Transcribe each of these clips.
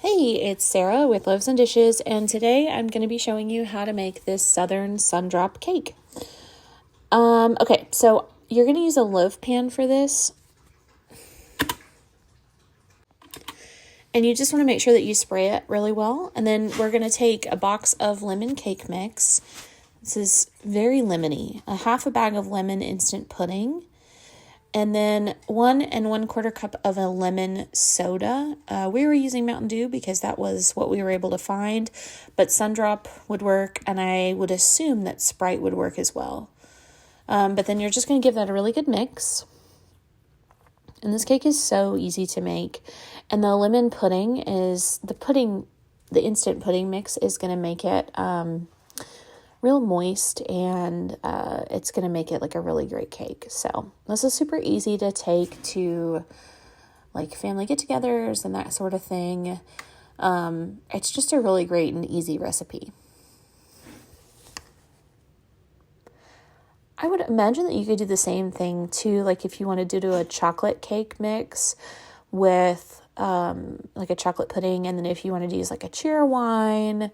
Hey, it's Sarah with Loaves and Dishes, and today I'm going to be showing you how to make this Southern Sundrop Cake. Okay, so you're going to use a loaf pan for this, and you just want to make sure that you spray it really well, and then we're going to take a box of lemon cake mix. This is very lemony, a half a bag of lemon instant pudding, and then 1 1/4 cup of a lemon soda. We were using Mountain Dew because that was what we were able to find, but Sundrop would work, and I would assume that Sprite would work as well. But then you're just going to give that a really good mix. And this cake is so easy to make. And the lemon pudding is, the instant pudding mix is going to make it real moist, and it's going to make it like a really great cake. So this is super easy to take to like family get-togethers and that sort of thing. It's just a really great and easy recipe. I would imagine that you could do the same thing too, like if you wanted to do a chocolate cake mix with like a chocolate pudding, and then if you wanted to use like a cheer wine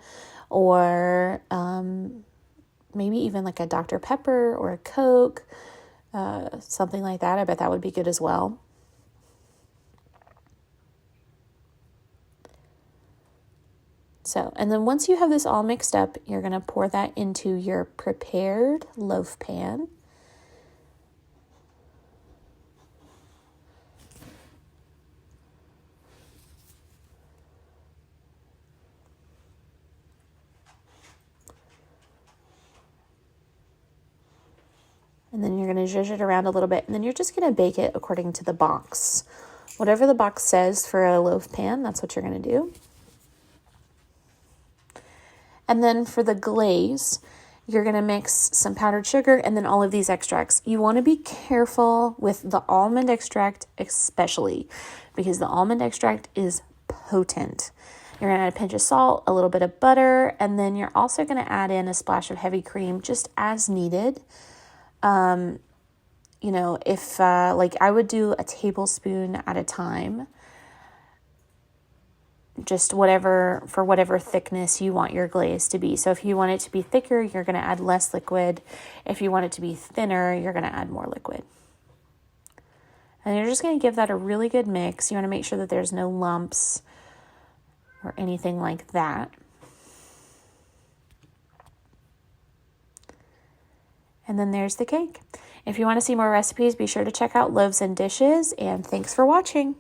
or maybe even like a Dr. Pepper or a Coke, something like that. I bet that would be good as well. So, and then once you have this all mixed up, you're going to pour that into your prepared loaf pan. And then you're going to zhuzh it around a little bit, and then you're just going to bake it according to the box. Whatever the box says for a loaf pan, that's what you're going to do. And then for the glaze, you're going to mix some powdered sugar and then all of these extracts. You want to be careful with the almond extract especially, because the almond extract is potent. You're going to add a pinch of salt, a little bit of butter, and then you're also going to add in a splash of heavy cream just as needed. If like I would do a tablespoon at a time, just for whatever thickness you want your glaze to be. So if you want it to be thicker, you're going to add less liquid. If you want it to be thinner, you're going to add more liquid. And you're just going to give that a really good mix. You want to make sure that there's no lumps or anything like that. And then there's the cake. If you want to see more recipes, be sure to check out Loaves and Dishes, and thanks for watching.